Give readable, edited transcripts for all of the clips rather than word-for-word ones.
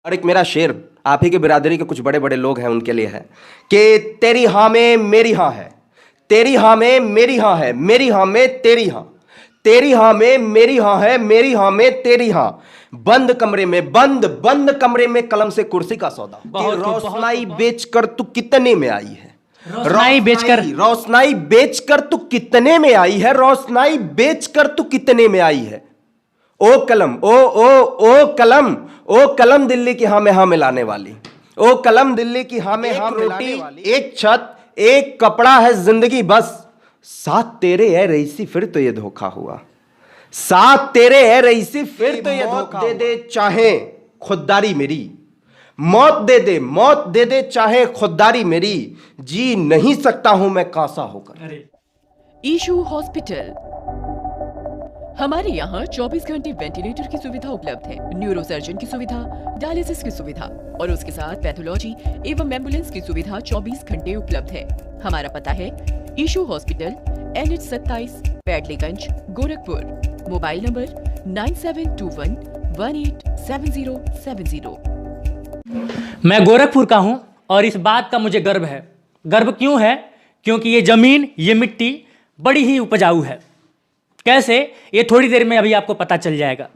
और एक मेरा शेर आप ही के बिरादरी के कुछ बड़े बड़े लोग हैं उनके लिए है कि तेरी हाँ में मेरी हाँ है, तेरी हाँ में मेरी हाँ है, मेरी हाँ में तेरी हाँ, तेरी हाँ में मेरी हाँ है, मेरी हाँ में तेरी हाँ। बंद कमरे में बंद कमरे में कलम से कुर्सी का सौदा। रोशनाई बेचकर तू कितने में आई है, रोशनाई बेचकर तू कितने में आई है, रोशनाई बेचकर तू कितने में आई है। ओ कलम ओ कलम, ओ कलम दिल्ली की हाँ में हाँ मिलाने वाली, ओ कलम दिल्ली की हाँ में हाँ मिलाने वाली। एक छत एक कपड़ा है जिंदगी बस, साथ तेरे है रईसी फिर तो ये धोखा हुआ, साथ तेरे है रईसी फिर तो ये धोखा। दे दे चाहे खुददारी मेरी, मौत दे दे चाहे खुददारी मेरी, जी नहीं सकता हूं मैं कासा होकर। ईशू हॉस्पिटल, हमारे यहाँ 24 घंटे वेंटिलेटर की सुविधा उपलब्ध है, न्यूरोसर्जन की सुविधा, डायलिसिस की सुविधा और उसके साथ पैथोलॉजी एवं एम्बुलेंस की सुविधा 24 घंटे उपलब्ध है। हमारा पता है Ishu hospital, NH 27, Padleganj, Gorakhpur. Mobile number 9721187070। मैं गोरखपुर का हूं और इस बात का मुझे गर्व है। गर्व क्यों है? क्योंकि ये जमीन, ये मिट्टी बड़ी ही उपजाऊ है। कैसे, ये थोड़ी देर में अभी आपको पता चल जाएगा।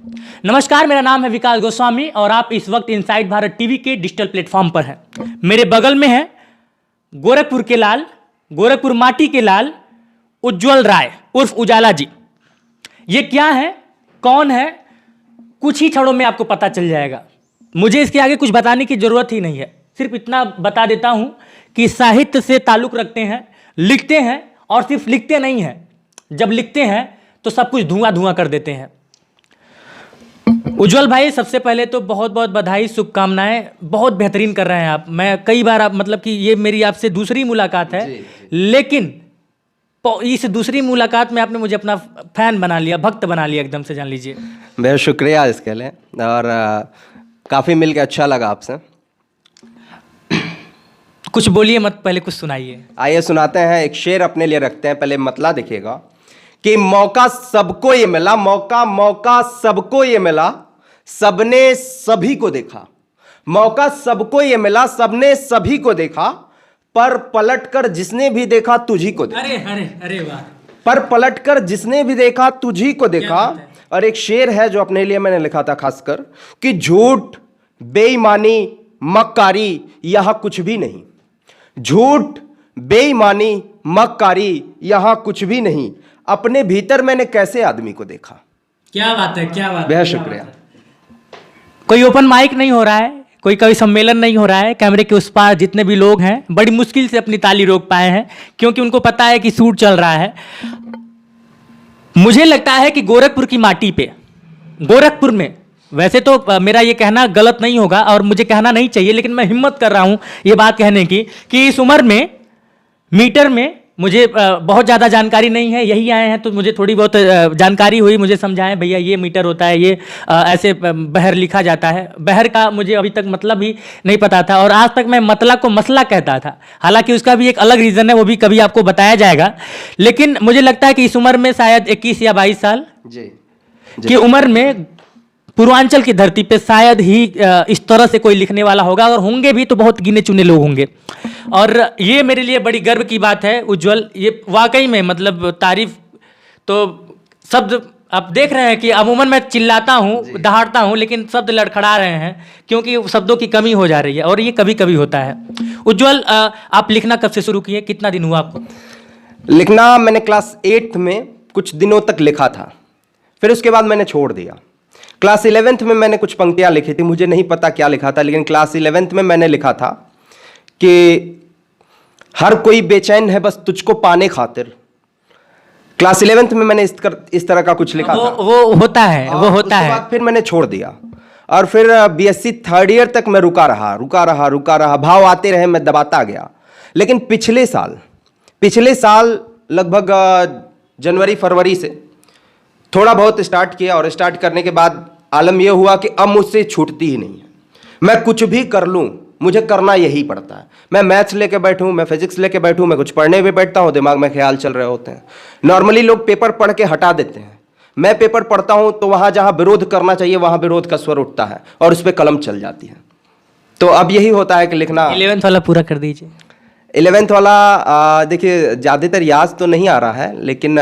नमस्कार, मेरा नाम है विकास गोस्वामी और आप इस वक्त इनसाइड भारत टीवी के डिजिटल प्लेटफॉर्म पर हैं। मेरे बगल में है गोरखपुर के लाल, गोरखपुर माटी के लाल उज्जवल राय उर्फ उजाला जी। ये क्या है, कौन है, कुछ ही क्षणों में आपको पता चल जाएगा। मुझे इसके आगे कुछ बताने की जरूरत ही नहीं है, सिर्फ इतना बता देता हूं कि साहित्य से ताल्लुक रखते हैं, लिखते हैं और सिर्फ लिखते नहीं हैं, जब लिखते हैं तो सब कुछ धुआं धुआं कर देते हैं। उज्जवल भाई, सबसे पहले तो बहुत बहुत बधाई, शुभकामनाएं, बहुत बेहतरीन कर रहे हैं आप। मैं कई बार आप मतलब कि ये मेरी आपसे दूसरी मुलाकात है, लेकिन इस दूसरी मुलाकात में आपने मुझे अपना फैन बना लिया, भक्त बना लिया एकदम से, जान लीजिए। बहुत शुक्रिया इसके लिए और काफ़ी मिल के अच्छा लगा आपसे। कुछ बोलिए मत, पहले कुछ सुनाइए। आइए सुनाते हैं, एक शेर अपने लिए रखते हैं, पहले मतला देखिएगा कि मौका सबको ये मिला, मौका सबको ये मिला, सबने सभी को देखा। मौका सबको ये मिला, सबने सभी को देखा, पर पलटकर जिसने भी देखा तुझी को देखा। अरे अरे अरे वाह। पर पलटकर जिसने भी देखा तुझी को देखा। और एक शेर है जो अपने लिए मैंने लिखा था खासकर कि झूठ, बेईमानी, मक्कारी यहां कुछ भी नहीं, झूठ, बेईमानी, मक्कारी यहां कुछ भी नहीं, अपने भीतर मैंने कैसे आदमी को देखा। क्या बात है, क्या बात। बहुत शुक्रिया। कोई ओपन माइक नहीं हो रहा है, कोई कवि सम्मेलन नहीं हो रहा है, कैमरे के उस पार जितने भी लोग हैं बड़ी मुश्किल से अपनी ताली रोक पाए हैं, क्योंकि उनको पता है कि शूट चल रहा है। मुझे लगता है कि गोरखपुर की माटी पे, गोरखपुर में, वैसे तो मेरा ये कहना गलत नहीं होगा और मुझे कहना नहीं चाहिए, लेकिन मैं हिम्मत कर रहा हूं ये बात कहने की कि इस उम्र में मीटर में मुझे बहुत ज़्यादा जानकारी नहीं है। यही आए हैं तो मुझे थोड़ी बहुत जानकारी हुई, मुझे समझाएं भैया ये मीटर होता है, ये ऐसे बहर लिखा जाता है। बहर का मुझे अभी तक मतलब ही नहीं पता था और आज तक मैं मतला को मसला कहता था, हालांकि उसका भी एक अलग रीज़न है, वो भी कभी आपको बताया जाएगा। लेकिन मुझे लगता है कि इस उम्र में शायद 21 या 22 साल की उम्र में पूर्वांचल की धरती पे शायद ही इस तरह से कोई लिखने वाला होगा, और होंगे भी तो बहुत गिने चुने लोग होंगे। और ये मेरे लिए बड़ी गर्व की बात है उज्जवल, ये वाकई में मतलब तारीफ तो शब्द आप देख रहे हैं कि अमूमन मैं चिल्लाता हूँ, दहाड़ता हूँ, लेकिन शब्द लड़खड़ा रहे हैं क्योंकि शब्दों की कमी हो जा रही है और ये कभी कभी होता है। उज्जवल, आप लिखना कब से शुरू किए, कितना दिन हुआ आपको? लिखना मैंने क्लास 8 में कुछ दिनों तक लिखा था, फिर उसके बाद मैंने छोड़ दिया। क्लास 11th में मैंने कुछ पंक्तियां लिखी थी, मुझे नहीं पता क्या लिखा था, लेकिन क्लास 11th में मैंने लिखा था कि हर कोई बेचैन है बस तुझको पाने खातिर। क्लास 11th में मैंने इस तरह का कुछ लिखा था। वो होता है, वो होता है। फिर मैंने छोड़ दिया और फिर BSc 3rd ईयर तक मैं रुका रहा, भाव आते रहे, मैं दबाता गया। लेकिन पिछले साल लगभग जनवरी फरवरी से थोड़ा बहुत स्टार्ट किया और स्टार्ट करने के बाद आलम यह हुआ कि अब मुझसे छूटती ही नहीं है। मैं कुछ भी कर लूं, मुझे करना यही पड़ता है। मैं मैथ्स लेके बैठूं, मैं फिजिक्स लेके बैठूं, मैं कुछ पढ़ने भी बैठता हूं, दिमाग में ख्याल चल रहे होते हैं। नॉर्मली लोग पेपर पढ़ के हटा देते हैं, मैं पेपर पढ़ता हूं तो वहां जहां विरोध करना चाहिए वहां विरोध का स्वर उठता है और उस पर कलम चल जाती है। तो अब यही होता है कि लिखना 11th वाला पूरा कर दीजिए। 11th वाला देखिए ज़्यादातर याद तो नहीं आ रहा है, लेकिन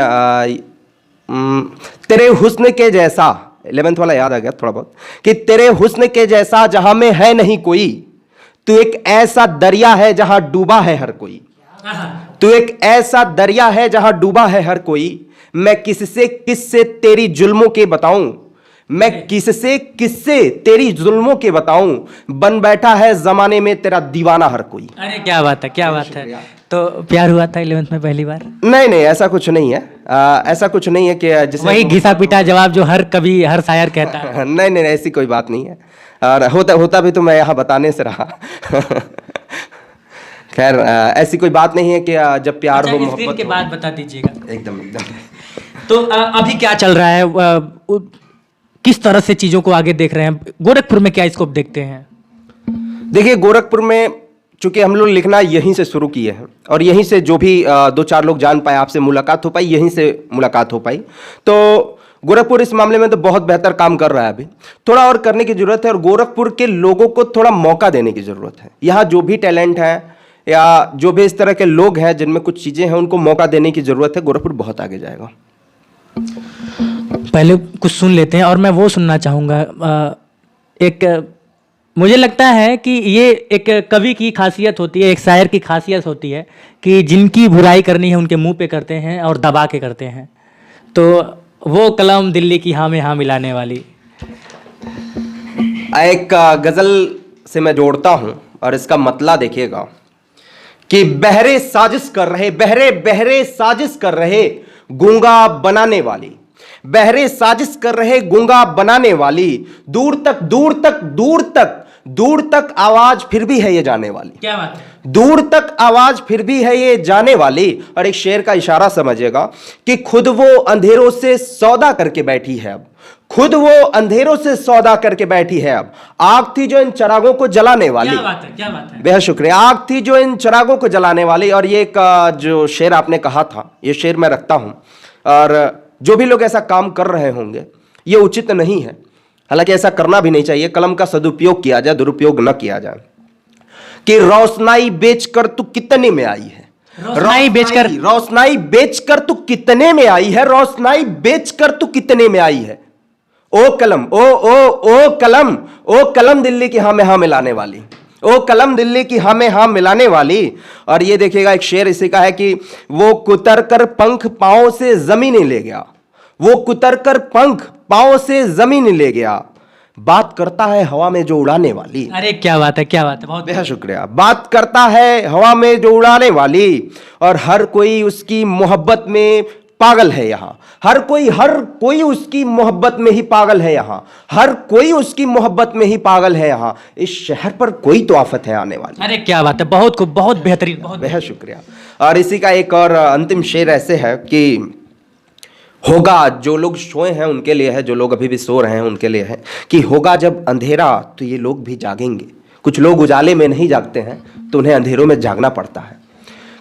तेरे हुस्न के जैसा, 11th वाला याद आ गया थोड़ा बहुत, कि तेरे हुस्न के जैसा जहां में है नहीं कोई, तू एक ऐसा दरिया है जहां डूबा है हर कोई। तू एक ऐसा दरिया है जहां डूबा है हर कोई, मैं किससे तेरी जुल्मों के बताऊं, मैं किससे तेरी जुल्मों के बताऊं, बन बैठा है जमाने में तेरा दीवाना हर कोई। अरे क्या बात है, क्या बात है। तो प्यार हुआ था 11th में पहली बार? नहीं नहीं, ऐसा कुछ नहीं है। ऐसा कुछ नहीं है कि जिसे वही घिसा पिटा जवाब जो हर कवि हर शायर कहता है। नहीं नहीं, ऐसी कोई बात नहीं है, और होता भी तो मैं यहाँ बताने से रहा। खैर ऐसी कोई बात नहीं है कि जब प्यार हो, इस दिन मोहब्बत के हो। बाद बता दीजिएगा। एकदम एकदम। तो अभी क्या चल रहा है, किस तरह से चीजों को आगे देख रहे हैं? गोरखपुर में क्या स्कोप देखते हैं? देखिए गोरखपुर में चूंकि हम लोग लिखना यहीं से शुरू किए हैं, और यहीं से जो भी 2-4 लोग जान पाए, आपसे मुलाकात हो पाई, यहीं से मुलाकात हो पाई, तो गोरखपुर इस मामले में तो बहुत बेहतर काम कर रहा है। अभी थोड़ा और करने की जरूरत है, और गोरखपुर के लोगों को थोड़ा मौका देने की जरूरत है। यहाँ जो भी टैलेंट है या जो भी इस तरह के लोग हैं जिनमें कुछ चीज़ें हैं, उनको मौका देने की जरूरत है। गोरखपुर बहुत आगे जाएगा। पहले कुछ सुन लेते हैं, और मैं वो सुनना चाहूँगा। मुझे लगता है कि ये एक कवि की खासियत होती है, एक शायर की खासियत होती है कि जिनकी बुराई करनी है उनके मुंह पे करते हैं और दबा के करते हैं। तो वो कलम दिल्ली की हाँ में हाँ मिलाने वाली। एक गज़ल से मैं जोड़ता हूँ, और इसका मतलब देखिएगा कि बहरे साजिश कर रहे, बहरे साजिश कर रहे गूंगा बनाने वाली, बहरे साजिश कर रहे गूंगा बनाने वाली, दूर तक आवाज फिर भी है ये जाने वाली। क्या बात है? दूर तक आवाज फिर भी है ये जाने वाली। और एक शेर का इशारा समझिएगा कि खुद वो अंधेरों से सौदा करके बैठी है अब, खुद वो अंधेरों से सौदा करके बैठी है अब, आग थी जो इन चिरागों को जलाने वाली। क्या बात है, क्या बात है। बेहद शुक्रिया। आग थी जो इन चिरागों को जलाने वाली। और ये एक जो शेर आपने कहा था, ये शेर मैं रखता हूं, और जो भी लोग ऐसा काम कर रहे होंगे, ये उचित नहीं है। हालांकि ऐसा करना भी नहीं चाहिए। कलम का सदुपयोग किया जाए, दुरुपयोग न किया जाए। कि रोशनाई बेचकर तू कितने में आई है, रोशनाई बेचकर तू कितने में आई है, रोशनाई बेचकर तू कितने में आई है। ओ कलम, ओ कलम दिल्ली की हाँ में हाँ मिलाने वाली, ओ कलम दिल्ली की हाँ में हाँ मिलाने वाली। और ये देखिएगा एक शेर इसी का है कि वो कुतर कर पंख पांव से जमीन ले गया, वो कुतर कर पंख पांव से जमीन ले गया, बात करता है हवा में जो उड़ाने वाली। अरे क्या बात है, क्या बात है, बहुत बेहद शुक्रिया। बात करता है हवा में जो उड़ाने वाली, और हर कोई उसकी मोहब्बत में पागल है यहाँ, हर कोई उसकी मोहब्बत में ही पागल है यहाँ, हर कोई उसकी मोहब्बत में ही पागल है यहाँ। इस शहर पर कोई तो आफत है आने वाली। अरे क्या बात है, बहुत खूब, बहुत बेहतरीन, बहुत बेहद शुक्रिया। और इसी का एक और अंतिम शेर ऐसे है कि होगा, जो लोग सोए हैं उनके लिए है, जो लोग अभी भी सो रहे हैं उनके लिए है, कि होगा जब अंधेरा तो ये लोग भी जागेंगे। कुछ लोग उजाले में नहीं जागते हैं, तो उन्हें अंधेरों में जागना पड़ता है।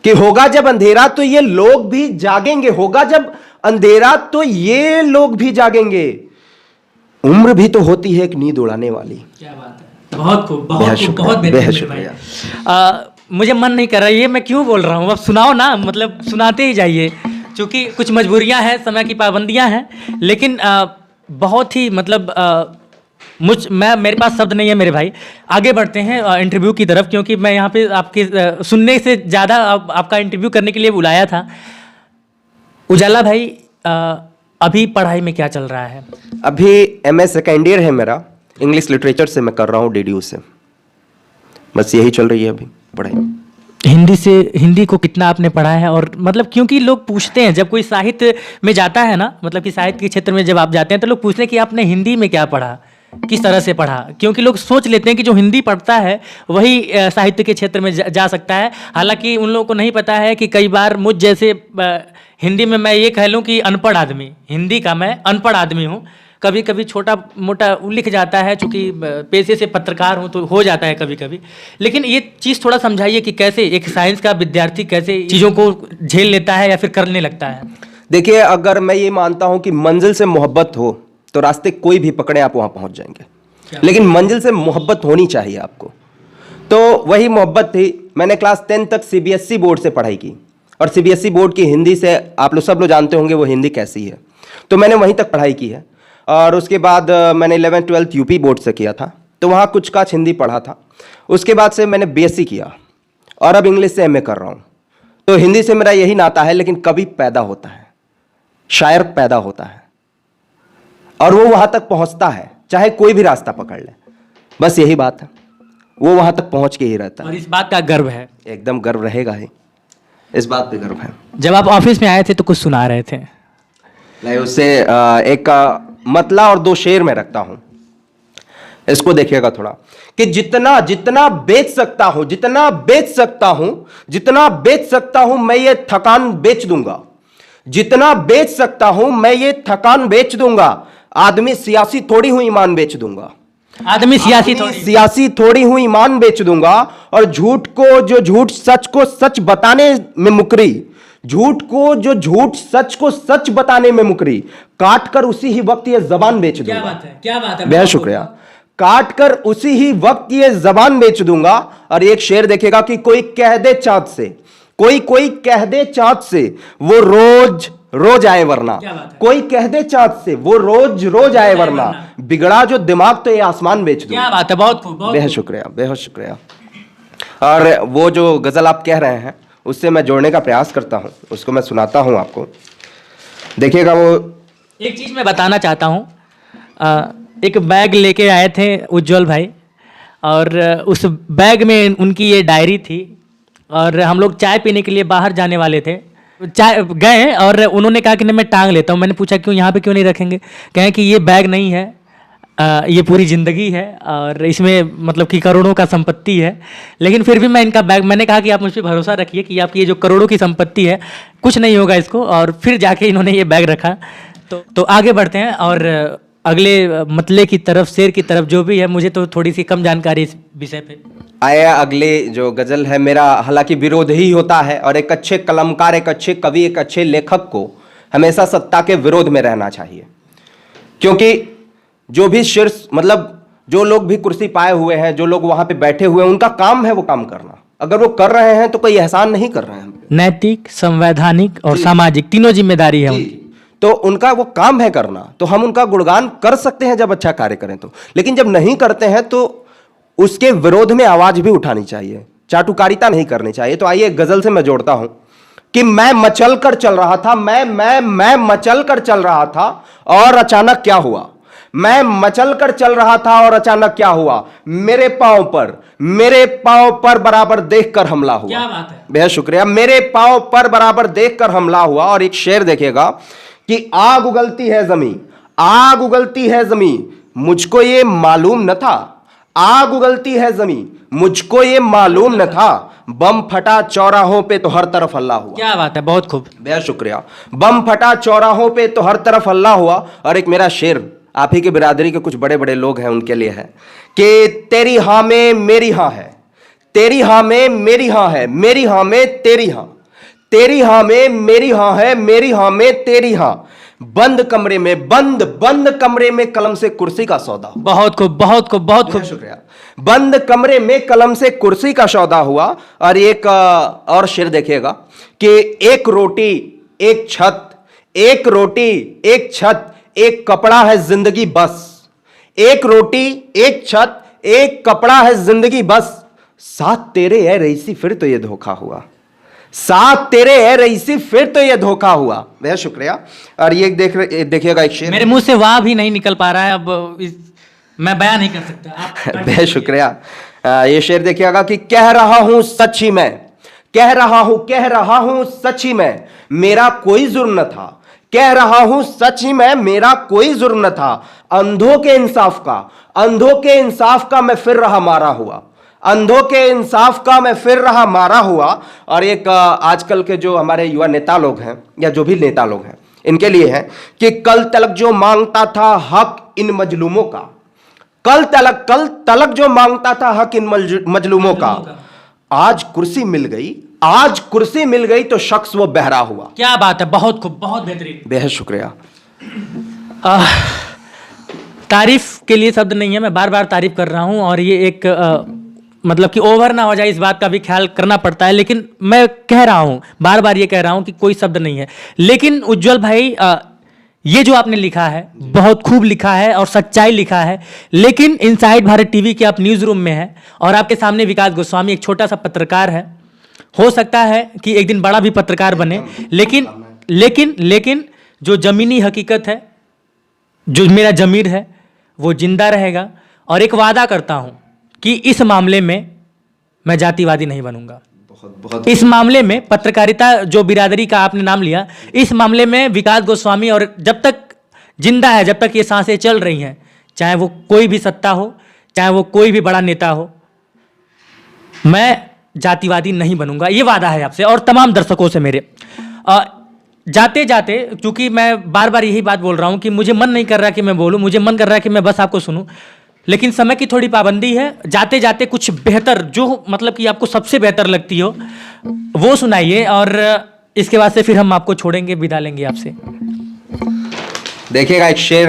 कि होगा जब अंधेरा तो ये लोग भी जागेंगे, होगा जब अंधेरा तो ये लोग भी जागेंगे, उम्र भी तो होती है एक नींद उड़ाने वाली। क्या बात है, बहुत खूब, बहुत खूब, बहुत बेहतरीन शुक्रिया। मुझे मन नहीं कर रहा, ये मैं क्यों बोल रहा हूँ, अब सुनाओ ना, मतलब सुनाते ही जाइए, क्योंकि कुछ मजबूरियां हैं, समय की पाबंदियां हैं, लेकिन बहुत ही मतलब मेरे पास शब्द नहीं है मेरे भाई। आगे बढ़ते हैं इंटरव्यू की तरफ, क्योंकि मैं यहाँ पे आपके सुनने से ज़्यादा आपका इंटरव्यू करने के लिए बुलाया था। उजाला भाई, अभी पढ़ाई में क्या चल रहा है? अभी MA सेकेंड ईयर है मेरा, इंग्लिश लिटरेचर से मैं कर रहा हूँ DDU से। बस यही चल रही है अभी पढ़ाई। हिंदी को कितना आपने पढ़ा है? और मतलब क्योंकि लोग पूछते हैं, जब कोई साहित्य में जाता है ना, मतलब कि साहित्य के क्षेत्र में जब आप जाते हैं तो लोग पूछते हैं कि आपने हिंदी में क्या पढ़ा, किस तरह से पढ़ा, क्योंकि लोग सोच लेते हैं कि जो हिंदी पढ़ता है वही साहित्य के क्षेत्र में जा सकता है। हालांकि उन लोगों को नहीं पता है कि कई बार मुझ जैसे हिंदी में मैं ये कह लूँ कि अनपढ़ आदमी, हिंदी का मैं अनपढ़ आदमी हूँ, कभी कभी छोटा मोटा लिख जाता है, चूँकि पेशे से पत्रकार हूँ तो हो जाता है कभी कभी। लेकिन ये चीज़ थोड़ा समझाइए कि कैसे एक साइंस का विद्यार्थी कैसे चीज़ों को झेल लेता है या फिर करने लगता है। देखिए, अगर मैं ये मानता हूँ कि मंजिल से मोहब्बत हो तो रास्ते कोई भी पकड़े आप वहाँ पहुँच जाएंगे, लेकिन मंजिल से मोहब्बत होनी चाहिए आपको। तो वही मोहब्बत थी। मैंने क्लास 10 तक सीबीएसई बोर्ड से पढ़ाई की, और सीबीएसई बोर्ड की हिंदी से आप लोग सब लोग जानते होंगे वो हिंदी कैसी है, तो मैंने वहीं तक पढ़ाई की है। और उसके बाद मैंने 11th 12th यूपी बोर्ड से किया था, तो वहाँ कुछ काच हिंदी पढ़ा था। उसके बाद से मैंने बीएससी किया और अब इंग्लिश से एमए कर रहा हूँ। तो हिंदी से मेरा यही नाता है, लेकिन कवि पैदा होता है, शायर पैदा होता है, और वो वहाँ तक पहुँचता है चाहे कोई भी रास्ता पकड़ ले। बस यही बात है, वो वहाँ तक पहुँच के ही रहता और है। इस बात का गर्व है। एकदम गर्व रहेगा ही, इस बात पे गर्व है। जब आप ऑफिस में आए थे तो कुछ सुना रहे थे। मैं उससे एक मतला और 2 शेर में रखता हूं, इसको देखिएगा थोड़ा, कि जितना जितना बेच सकता हूं, जितना बेच सकता हूं, जितना बेच सकता हूं, मैं ये थकान बेच दूंगा। जितना बेच सकता हूं मैं ये थकान बेच दूंगा। आदमी सियासी थोड़ी हूं, ईमान बेच दूंगा। आदमी सियासी सियासी थोड़ी हूं, ईमान बेच दूंगा। और झूठ को जो झूठ, सच को सच बताने में मुकरी, झूठ को जो झूठ, सच को सच बताने में मुकरी, काट कर उसी ही वक्त ये जबान बेच दूंगा। क्या बात है, क्या बात है, बेहद शुक्रिया। काट कर उसी ही वक्त ये जबान बेच दूंगा। और एक शेर देखेगा कि कोई कह दे चाँद से, कोई कह दे चाँद से, वो रोज रोज आए वरना। कोई कह दे चाँद से, वो रोज रोज आए वरना। बिगड़ा जो दिमाग तो ये आसमान बेच दूंगा। क्या बात है, बहुत खूब, बहुत बेहद शुक्रिया, बेहद शुक्रिया। और वो जो गजल आप कह रहे हैं उससे मैं जोड़ने का प्रयास करता हूं, उसको मैं सुनाता हूं आपको, देखिएगा। वो एक चीज मैं बताना चाहता हूँ। एक बैग लेके आए थे उज्जवल भाई, और उस बैग में उनकी ये डायरी थी, और हम लोग चाय पीने के लिए बाहर जाने वाले थे। चाय गए और उन्होंने कहा कि नहीं मैं टांग लेता हूँ। मैंने पूछा क्यों, यहाँ पे क्यों नहीं रखेंगे? कहें कि ये बैग नहीं है, ये पूरी ज़िंदगी है, और इसमें मतलब कि करोड़ों का संपत्ति है। लेकिन फिर भी मैं इनका बैग, मैंने कहा कि आप मुझ पर भरोसा रखिए कि आपकी ये जो करोड़ों की संपत्ति है कुछ नहीं होगा इसको। और फिर जाके इन्होंने ये बैग रखा। तो आगे बढ़ते हैं और अगले मतले की तरफ, शेर की तरफ। जो भी है, मुझे तो थोड़ी सी कम जानकारी इस विषय पे। आया अगले जो गजल है, मेरा हालांकि विरोध ही होता है, और एक अच्छे कलमकार, एक अच्छे कवि, एक अच्छे लेखक को हमेशा सत्ता के विरोध में रहना चाहिए। क्योंकि जो भी शीर्ष, मतलब जो लोग भी कुर्सी पाए हुए हैं, जो लोग वहां पे बैठे हुए हैं, उनका काम है वो काम करना। अगर वो कर रहे हैं तो कोई एहसान नहीं कर रहे हैं। नैतिक, संवैधानिक और सामाजिक तीनों जिम्मेदारी है उनकी। तो उनका वो काम है करना, तो हम उनका गुणगान कर सकते हैं जब अच्छा कार्य करें तो। लेकिन जब नहीं करते हैं तो उसके विरोध में आवाज भी उठानी चाहिए, चाटुकारिता नहीं करनी चाहिए। तो आइए गजल से मैं जोड़ता हूं कि मैं मचल कर चल रहा था, मैं मचल कर चल रहा था, और अचानक क्या हुआ। मैं मचल कर चल रहा था और अचानक क्या हुआ, मेरे पांव पर बराबर देखकर हमला हुआ। क्या बात है, बेहद शुक्रिया। मेरे पांव पर बराबर देखकर हमला हुआ। और एक शेर देखिएगा कि आग उगलती है जमीन, आग उगलती है जमीन, मुझको ये मालूम न था। आग उगलती है जमीन, मुझको ये मालूम न था। बम फटा चौराहों पे तो हर तरफ हल्ला हुआ। क्या बात है, बहुत खूब। बेहद शुक्रिया। बम फटा चौराहों पे तो हर तरफ हल्ला हुआ। और एक मेरा शेर आप ही की बिरादरी के कुछ बड़े बड़े लोग हैं उनके लिए है कि तेरी हाँ में मेरी हाँ है, तेरी हाँ में मेरी हाँ है, मेरी हाँ में तेरी हाँ, तेरी हाँ में मेरी हाँ है, मेरी हाँ में तेरी हाँ। बंद कमरे में, बंद कमरे में कलम से कुर्सी का सौदा। बहुत खूब, बहुत खूब, बहुत खूब। शुक्रिया। बंद कमरे में कलम से कुर्सी का सौदा हुआ। और एक और शेर देखिएगा कि एक रोटी एक छत, एक रोटी एक छत, एक कपड़ा है जिंदगी बस। एक रोटी एक छत, एक कपड़ा है जिंदगी बस। साथ तेरे है रईसी फिर तो ये धोखा हुआ, साथ तेरे है रईसी फिर तो ये धोखा हुआ। बेहद शुक्रिया। और ये देखिएगा एक शेर, मेरे मुंह से वाह भी नहीं निकल पा रहा है अब, मैं बयान नहीं कर सकता। बेहद शुक्रिया। ये शेर देखिएगा कि कह रहा हूं सच ही मैं, कह रहा हूं सच ही मैं, मेरा कोई जुर्म न था। कह रहा हूं सच ही मैं, मेरा कोई जुर्म न था। अंधों के इंसाफ का, अंधों के इंसाफ का मैं फिर रहा मारा हुआ, अंधों के इंसाफ का मैं फिर रहा मारा हुआ। और एक आजकल के जो हमारे युवा नेता लोग हैं या जो भी नेता लोग हैं, इनके लिए है कि कल तलक जो मांगता था हक इन मजलूमों का, कल तलक जो मांगता था हक इन मजलूमों का, आज कुर्सी मिल गई, आज कुर्सी मिल गई तो शख्स वो बहरा हुआ। क्या बात है, बहुत खूब, बहुत बेहतरीन। बेहद शुक्रिया। तारीफ के लिए शब्द नहीं है, मैं बार बार तारीफ कर रहा हूं। और ये एक मतलब कि ओवर ना हो जाए, इस बात का भी ख्याल करना पड़ता है। लेकिन मैं कह रहा हूं, बार बार ये कह रहा हूं कि कोई शब्द नहीं है। लेकिन उज्जवल भाई, ये जो आपने लिखा है बहुत खूब लिखा है और सच्चाई लिखा है। लेकिन इनसाइड भारत टीवी के आप न्यूज रूम में हैं और आपके सामने विकास गोस्वामी एक छोटा सा पत्रकार है। हो सकता है कि एक दिन बड़ा भी पत्रकार बने, लेकिन जो जमीनी हकीकत है, जो मेरा जमीर है, वो जिंदा रहेगा। और एक वादा करता हूं कि इस मामले में मैं जातिवादी नहीं बनूंगा। बहुत इस मामले में पत्रकारिता, जो बिरादरी का आपने नाम लिया, इस मामले में विकास गोस्वामी, और जब तक जिंदा है, जब तक ये सांसें चल रही हैं, चाहे वो कोई भी सत्ता हो, चाहे वो कोई भी बड़ा नेता हो, मैं जातिवादी नहीं बनूंगा। ये वादा है आपसे और तमाम दर्शकों से मेरे। जाते जाते, क्योंकि मैं बार बार यही बात बोल रहा हूं कि मुझे मन नहीं कर रहा कि मैं बोलूं, मुझे मन कर रहा है कि मैं बस आपको सुनूं, लेकिन समय की थोड़ी पाबंदी है। जाते जाते कुछ बेहतर, जो मतलब कि आपको सबसे बेहतर लगती हो, वो सुनाइए, और इसके बाद से फिर हम आपको छोड़ेंगे, विदा लेंगे आपसे। देखिएगा, एक शेर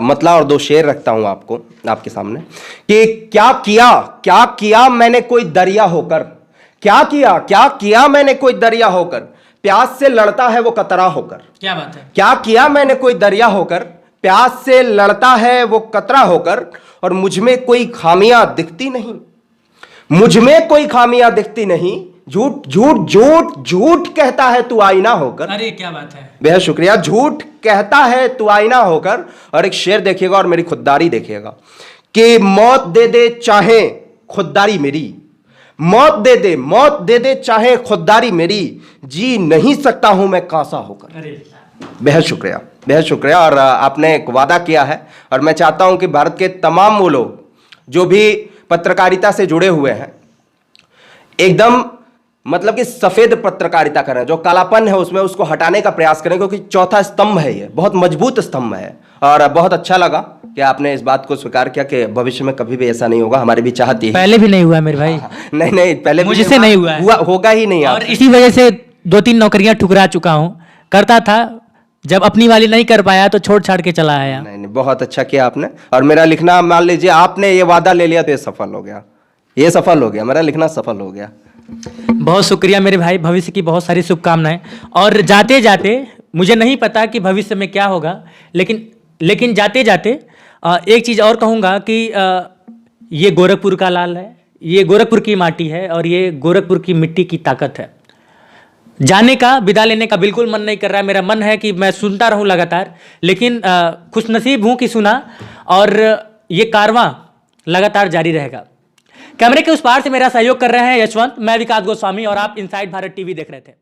मतला और 2 शेर रखता हूं आपको, आपके सामने, कि क्या किया मैंने कोई दरिया होकर, क्या किया मैंने कोई दरिया होकर, प्यास से लड़ता है वो कतरा होकर। क्या बात है। क्या किया मैंने कोई दरिया होकर, प्यास से लड़ता है वो कतरा होकर, और मुझ में कोई खामियां दिखती नहीं, मुझ में कोई खामियां दिखती नहीं, झूठ झूठ झूठ झूठ कहता है तू आईना होकर। अरे क्या बात है, बेहद शुक्रिया। झूठ कहता है तू आईना होकर। और एक शेर देखिएगा और मेरी खुददारी देखिएगा, कि मौत दे दे चाहे खुददारी मेरी, मौत दे दे चाहे खुददारी मेरी, जी नहीं सकता हूं मैं कांसा होकर। बेहद शुक्रिया। और आपने एक वादा किया है, और मैं चाहता हूं कि भारत के तमाम वो लोग जो भी पत्रकारिता से जुड़े हुए हैं, एकदम मतलब कि सफेद पत्रकारिता करें, जो कालापन है उसमें उसको हटाने का प्रयास करें, क्योंकि चौथा स्तंभ है, ये बहुत मजबूत स्तंभ है। और बहुत अच्छा लगा कि आपने इस बात को स्वीकार किया कि भविष्य में कभी भी ऐसा नहीं होगा। हमारी भी चाहती है। पहले भी नहीं हुआ मेरे भाई। नहीं, पहले मुझसे नहीं हुआ है। होगा ही नहीं। और इसी वजह से 2-3 नौकरियां ठुकरा चुका हूं। करता था, जब अपनी वाली नहीं कर पाया तो छोड़ छाड़ के चला आया। नहीं, बहुत अच्छा किया आपने। और मेरा लिखना, मान लीजिए आपने ये वादा ले लिया तो ये सफल हो गया, मेरा लिखना सफल हो गया। बहुत शुक्रिया मेरे भाई, भविष्य की बहुत सारी शुभकामनाएं। और जाते जाते, मुझे नहीं पता कि भविष्य में क्या होगा, लेकिन जाते जाते एक चीज़ और कहूँगा कि ये गोरखपुर का लाल है, ये गोरखपुर की माटी है, और ये गोरखपुर की मिट्टी की ताकत है। जाने का, विदा लेने का बिल्कुल मन नहीं कर रहा है। मेरा मन है कि मैं सुनता रहूं लगातार, लेकिन खुशनसीब हूं कि सुना, और ये कारवां लगातार जारी रहेगा। कैमरे के उस पार से मेरा सहयोग कर रहे हैं यशवंत, मैं विकास गोस्वामी, और आप इनसाइड भारत टीवी देख रहे थे।